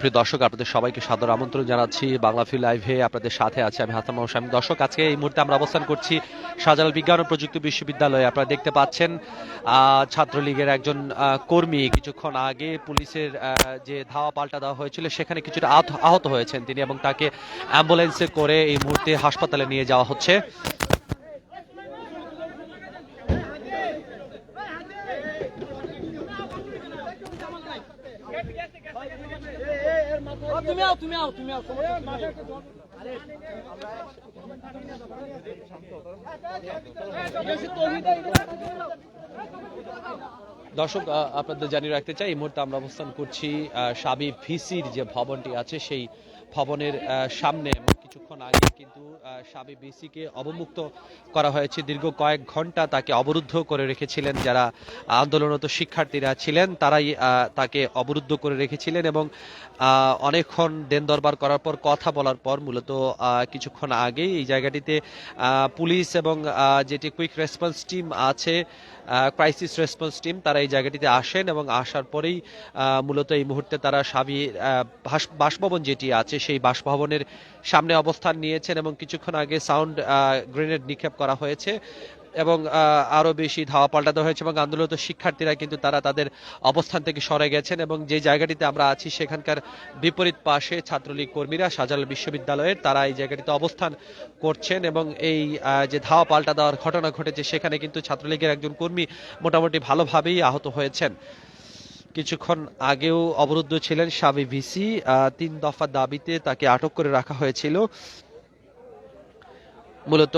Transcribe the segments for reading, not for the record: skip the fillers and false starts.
প্রিয় দর্শক, আপনাদের সবাইকে সাদর আমন্ত্রণ জানাচ্ছি বাংলাভিউ লাইভে। আপনাদের সাথে আছে আমি হাসান মাহমুদ। দর্শক, আজকে এই মুহূর্তে আমরা অবস্থান করছি শাহজালাল বিজ্ঞান ও প্রযুক্তি বিশ্ববিদ্যালয়ে। আপনারা দেখতে পাচ্ছেন ছাত্রলীগের একজন কর্মী কিছুক্ষণ আগে পুলিশের যে ধাওয়া পাল্টা দেওয়া হয়েছিল সেখানে কিছুটা আহত হয়েছেন তিনি, এবং তাকে অ্যাম্বুলেন্সে করে এই মুহূর্তে হাসপাতালে নিয়ে যাওয়া হচ্ছে। দর্শক, আপনাদের জানিয়ে রাখতে চাই এই মুহূর্তে আমরা অবস্থান করছি সাবি ভিসির যে ভবনটি আছে সেই ভবনের সামনে। কিছুক্ষণ আগে কিন্তু সাবি ভিসিকে অবমুক্ত করা হয়েছে। দীর্ঘ কয়েক ঘন্টা তাকে অবরুদ্ধ করে রেখেছিলেন যারা আন্দোলনরত শিক্ষার্থীরা ছিলেন, তারাই তাকে অবরুদ্ধ করে রেখেছিলেন এবং অনেকক্ষণ দেন দরবার করার পর কথা বলার পর মূলত কিছুক্ষণ আগেই এই জায়গাটিতে পুলিশ এবং যেটি কুইক রেসপন্স টিম আছে, ক্রাইসিস রেসপন্স টিম, তারা এই জায়গাটিতে আসেন এবং আসার পরেই মূলত এই মুহূর্তে তারা সাবি বাসভবন যেটি আছে সেই বাসভবনের সামনে অবস্থান নিয়েছেন এবং কিছুক্ষণ আগে সাউন্ড গ্রেনেড নিক্ষেপ করা হয়েছে এবং আরো বেশি ধাওয়া পাল্টা দেওয়া হয়েছে এবং আন্দোলনরত শিক্ষার্থীরা কিন্তু তারা তাদের অবস্থান থেকে সরে গেছেন এবং যে জায়গাটিতে আমরা আছি সেখানকার বিপরীত পাশে ছাত্রলীগ কর্মীরা শাহজালাল বিশ্ববিদ্যালয়ের তারা এই জায়গাটিতে অবস্থান করছেন এবং এই যে ধাওয়া পাল্টা দেওয়ার ঘটনা ঘটেছে সেখানে কিন্তু ছাত্রলীগের একজন কর্মী মোটামুটি ভালোভাবেই আহত হয়েছেন। কিছুক্ষণ আগেও অবরুদ্ধ ছিলেন সাবি ভিসি, 3 দফা দাবিতে তাকে আটক করে রাখা হয়েছিল। মূলত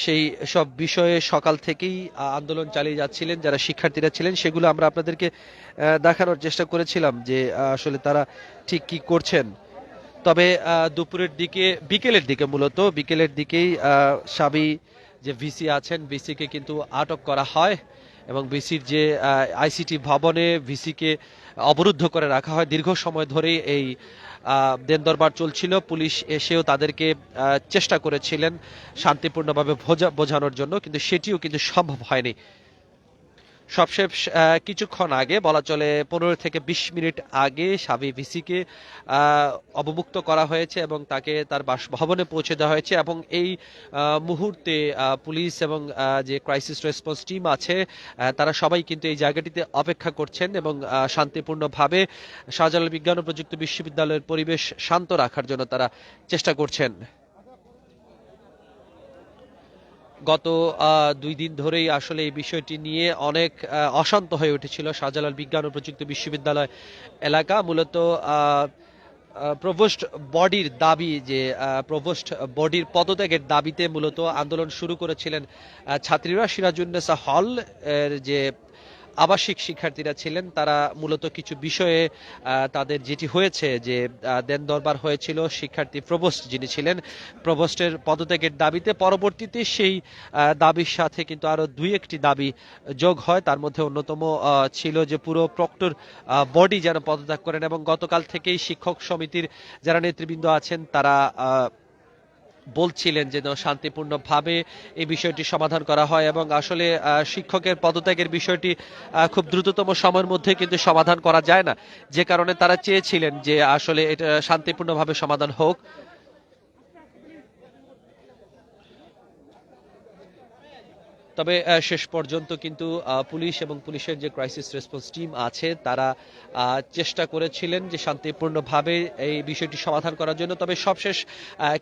সেই সব বিষয়ে সকাল থেকেই আন্দোলন চালিয়ে যাচ্ছিলেন যারা শিক্ষার্থীরা ছিলেন, সেগুলো আমরা আপনাদেরকে দেখানোর চেষ্টা করেছিলাম যে আসলে তারা ঠিক কি করছেন। তবে দুপুরের দিকে বিকেলের দিকেই সাবি যে ভিসি আছেন ভিসিকে কিন্তু আটক করা হয় এবং ভিসির যে আইসিটি ভবনে ভিসিকে অবরুদ্ধ করে রাখা হয়। দীর্ঘ সময় ধরে এই দেন দরবার চলছিল। পুলিশ এসেও তাদেরকে চেষ্টা করেছিলেন শান্তিপূর্ণভাবে বোঝানোর জন্য, কিন্তু সেটিও কিন্তু সম্ভব হয়নি। সবশেষ কিছুক্ষণ আগে, বলা চলে 15 থেকে 20 মিনিট আগে, সাবি ভিসিকে অবমুক্ত করা হয়েছে এবং তাকে তার বাসভবনে পৌঁছে দেওয়া হয়েছে এবং এই মুহূর্তে পুলিশ এবং যে ক্রাইসিস রেসপন্স টিম আছে তারা সবাই কিন্তু এই জায়গাটিতে অপেক্ষা করছেন এবং শান্তিপূর্ণভাবে শাহজালাল বিজ্ঞান ও প্রযুক্তি বিশ্ববিদ্যালয়ের পরিবেশ শান্ত রাখার জন্য তারা চেষ্টা করছেন। গত 2 দিন ধরেই আসলে এই বিষয়টি নিয়ে অনেক অশান্ত হয়ে উঠেছিল শাহজালাল বিজ্ঞান ও প্রযুক্তি বিশ্ববিদ্যালয় এলাকা। মূলত প্রভোস্ট বডির দাবি, যে প্রভোস্ট বডির পদত্যাগের দাবিতে মূলত আন্দোলন শুরু করেছিলেন ছাত্রীরা। সিরাজুন্নেসা হল এর যে আবাসিক শিক্ষার্থীরা ছিলেন তারা মূলত কিছু বিষয়ে তাদের যেটি হয়েছে যে দেন দরবার হয়েছিল শিক্ষার্থী প্রভোস্ট যিনি ছিলেন, প্রভোস্টের পদত্যাগের দাবিতে। পরবর্তীতে সেই দাবির সাথে কিন্তু আরো 2-1টি দাবি যোগ হয়। তার মধ্যে অন্যতম ছিল যে পুরো প্রক্টর বডি যেন পদত্যাগ করেন এবং গতকাল থেকেই শিক্ষক সমিতির যারা নেতৃবৃন্দ আছেন তারা বলছিলেন যে শান্তিপূর্ণভাবে এই বিষয়টি সমাধান করা হয় এবং আসলে শিক্ষকের পদত্যাগের বিষয়টি খুব দ্রুততম সময়ের মধ্যে কিন্তু সমাধান করা যায় না, যে কারণে তারা চেয়েছিলেন যে আসলে এটা শান্তিপূর্ণভাবে সমাধান হোক। তবে শেষ পর্যন্ত কিন্তু পুলিশ এবং পুলিশের যে ক্রাইসিস রেসপন্স টিম আছে তারা চেষ্টা করেছিলেন যে শান্তিপূর্ণভাবে এই বিষয়টি সমাধান করার জন্য। তবে সবশেষ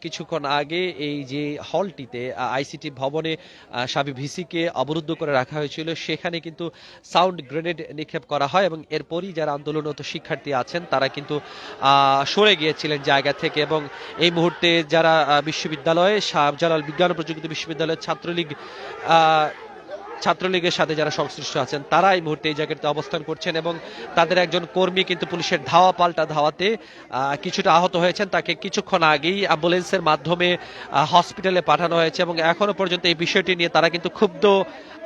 কিছুক্ষণ আগে এই যে হলটিতে আইসিটি ভবনে সাবি ভিসিকে অবরুদ্ধ করে রাখা হয়েছিল সেখানে কিন্তু সাউন্ড গ্রেনেড নিক্ষেপ করা হয় এবং এরপরই যারা আন্দোলনরত শিক্ষার্থী আছেন তারা কিন্তু সরে গিয়েছিলেন জায়গা থেকে এবং এই মুহূর্তে যারা বিশ্ববিদ্যালয়ে শাহজালাল বিজ্ঞান ও প্রযুক্তি বিশ্ববিদ্যালয়ের ছাত্রলীগের সাথে যারা সংশ্লিষ্ট আছেন তারা এই মুহূর্তে এই জায়গাতে অবস্থান করছেন এবং তাদের একজন কর্মী কিন্তু পুলিশের ধাওয়া পাল্টা ধাওয়াতে কিছুটা আহত হয়েছেন। তাকে কিছুক্ষণ আগেই অ্যাম্বুলেন্সের মাধ্যমে হসপিটালে পাঠানো হয়েছে এবং এখনো পর্যন্ত এই বিষয়টি নিয়ে তারা কিন্তু ক্ষুব্ধ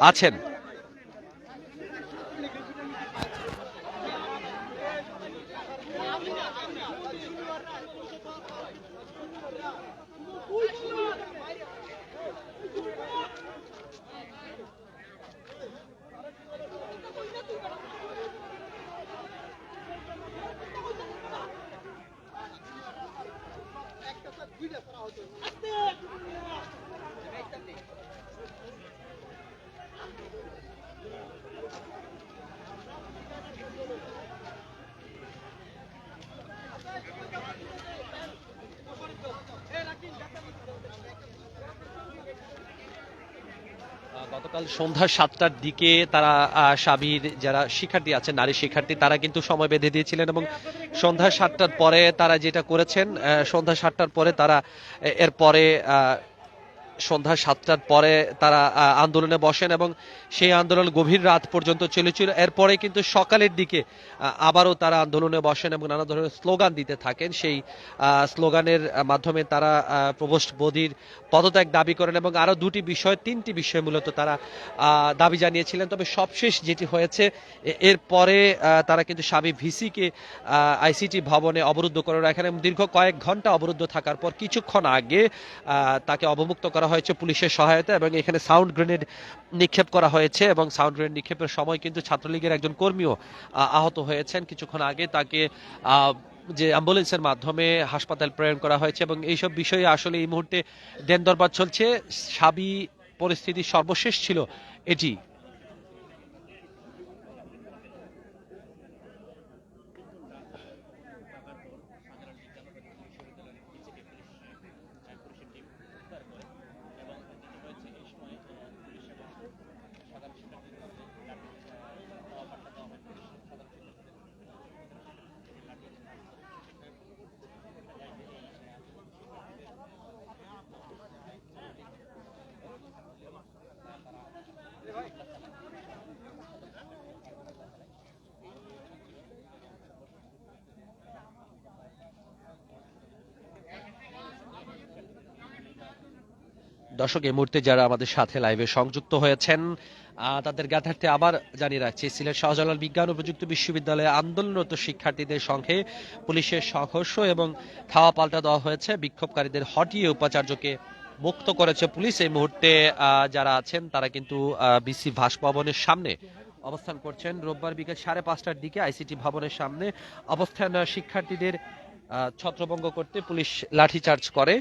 আছেন। গতকাল সন্ধ্যা 7টার দিকে তারা সাবির যারা শিক্ষার্থী আছেন, নারী শিক্ষার্থী, তারা কিন্তু সময় বেঁধে দিয়েছিলেন এবং সন্ধ্যা 7টার পরে তারা যেটা করেছেন, সন্ধ্যা 7টার পরে তারা এরপরে সন্ধ্যা 7টার পরে তারা আন্দোলনে বসেন এবং সেই আন্দোলন গভীর রাত পর্যন্ত চলেছিল। এরপরে কিন্তু সকালের দিকে আবারও তারা আন্দোলনে বসেন এবং নানা ধরনের স্লোগান দিতে থাকেন। সেই স্লোগানের মাধ্যমে তারা প্রভোস্ট বদির পদত্যাগ দাবি করেন এবং আরও তিনটি বিষয় মূলত তারা দাবি জানিয়েছিলেন। তবে সবশেষ যেটি হয়েছে, এরপরে তারা কিন্তু সাবি ভিসিকে আইসিটি ভবনে অবরুদ্ধ করে রাখেন এবং দীর্ঘ কয়েক ঘন্টা অবরুদ্ধ থাকার পর কিছুক্ষণ আগে তাকে অবমুক্ত করা হয়েছে পুলিশের সহায়তা এবং এখানে সাউন্ড গ্রেনেড নিক্ষেপ করা হয়েছে এবং সাউন্ড গ্রেনেড নিক্ষেপের সময় কিন্তু ছাত্রলীগের একজন কর্মীও আহত হয়েছেন। কিছুক্ষণ আগে তাকে যে অ্যাম্বুলেন্সের মাধ্যমে হাসপাতাল প্রেরণ করা হয়েছে এবং এইসব বিষয়ে আসলে এই মুহূর্তে দেন দরবার চলছে। সাবি পরিস্থিতি সর্বশেষ ছিল এটি। দর্শক, এই মুহূর্তে যারা আমাদের সাথে লাইভে সংযুক্ত হয়েছেন তাদের জ্ঞাতার্থে আবার জানিয়ে রাখছি, সিলেট শাহজালাল বিজ্ঞান ও প্রযুক্তি বিশ্ববিদ্যালয়ে আন্দোলনরত শিক্ষার্থীদের সঙ্গে পুলিশের সংঘর্ষ এবং ধাওয়া পাল্টা দেওয়া হয়েছে। বিক্ষোভকারীদের হটিয়ে উপাচার্যকে মুক্ত করেছে পুলিশ। এই মুহূর্তে যারা আছেন তারা কিন্তু বিসি বাসভবনের সামনে অবস্থান করছেন। রোববার বিকেল 5:30টার দিকে আইসিটি ভবনের সামনে অবস্থান শিক্ষার্থীদের ছত্রভঙ্গ করতে পুলিশ লাঠিচার্জ করে।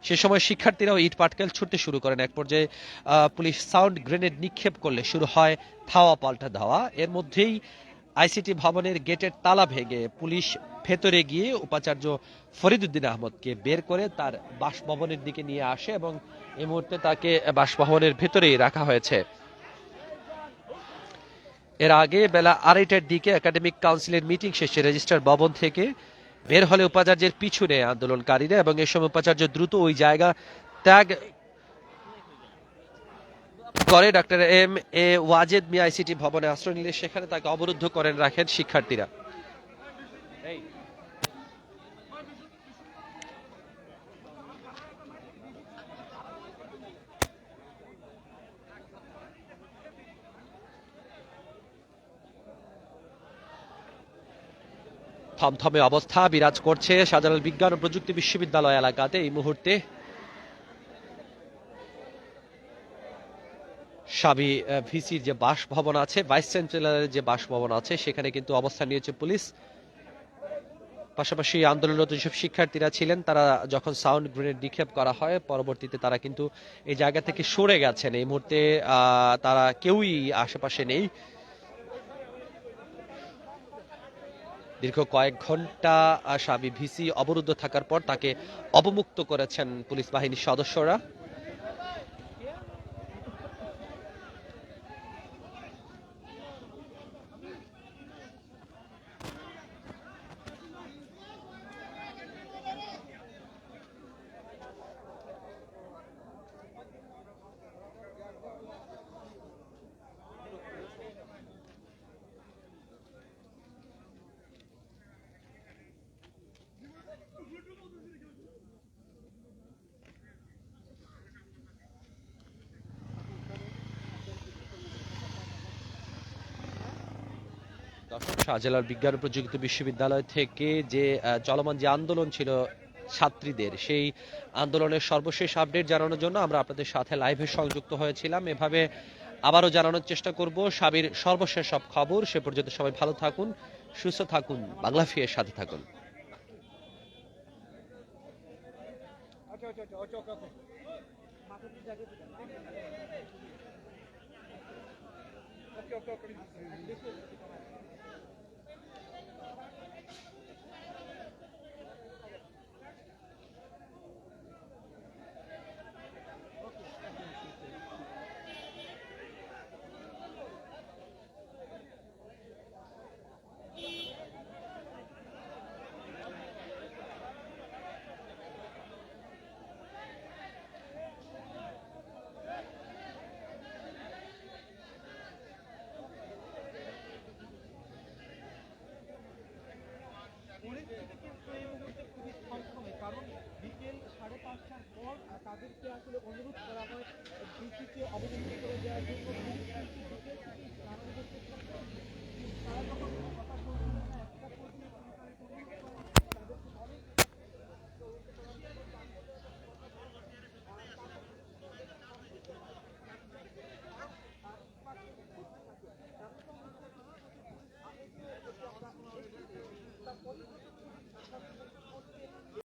সে সময় শিক্ষার্থীরাও ইট পাটকেল ছুটতে শুরু করেন। এক পর্যায়ে পুলিশ সাউন্ড গ্রেনেড নিক্ষেপ করলে শুরু হয় ধাওয়া পাল্টা ধাওয়া। এর মধ্যেই আইসিটি ভবনের গেটের তালা ভেঙে পুলিশ ভেতরে গিয়ে উপাচার্য ফরিদউদ্দিন আহমদকে বের করে তার বাসভবনের দিকে নিয়ে আসে এবং এই মুহূর্তে তাকে বাসভবনের ভেতরেই রাখা হয়েছে। এর আগে বেলা 2:30টার দিকে একাডেমিক কাউন্সিলের মিটিং শেষে রেজিস্ট্রার ভবন থেকে বের হলে উপাচার্যের পিছনে আন্দোলনকারীরা এবং এ সময় উপাচার্য দ্রুত ওই জায়গা ত্যাগ করে doctor M A Wazed Miah ICT ভবনে আশ্রয় নিলে সেখানে তাকে অবরুদ্ধ করেন রাখেন শিক্ষার্থীরা। থমথমে অবস্থা বিরাজ করছে শাহজালাল বিজ্ঞান ও প্রযুক্তি বিশ্ববিদ্যালয় এলাকাতে। এই মুহূর্তে সাবি ভিসির যে বাসভবন আছে, ভাইস চ্যান্সেলরের যে বাসভবন আছে, সেখানে কিন্তু অবস্থান নিয়েছে পুলিশ। পাশাপাশি আন্দোলনরত যেসব শিক্ষার্থীরা ছিলেন তারা যখন সাউন্ড গ্রেনেড নিক্ষেপ করা হয় পরবর্তীতে তারা কিন্তু এই জায়গা থেকে সরে গেছেন। এই মুহূর্তে তারা কেউই আশেপাশে নেই। দীর্ঘ কয়েক ঘন্টা সাবি ভিসি অবরুদ্ধ থাকার পর তাকে অবমুক্ত করেছেন পুলিশ বাহিনীর সদস্যরা। শাহজালাল বিজ্ঞান ও প্রযুক্তি বিশ্ববিদ্যালয় থেকে যে চলমান যে আন্দোলন ছিল ছাত্রীদের, সেই আন্দোলনের সর্বশেষ আপডেট জানানোর জন্য আমরা আপনাদের সাথে লাইভে সংযুক্ত হয়েছিলাম। এভাবে আবারও জানানোর চেষ্টা করব সাবির সর্বশেষ সব খবর। সে পর্যন্ত সবাই ভালো থাকুন, সুস্থ থাকুন, বাংলাভিউয়ের সাথে থাকুন। কারণ বিকেল 5:30টার পর তাদেরকে আসলে অনুরোধ করা হয় ডিসিকে অবগত করে দেওয়ার জন্য। বিকেল থেকে তারা যখন কথা বলছিল না, একটা পর্যন্ত অনুরোধ করা তাদেরকে অনেক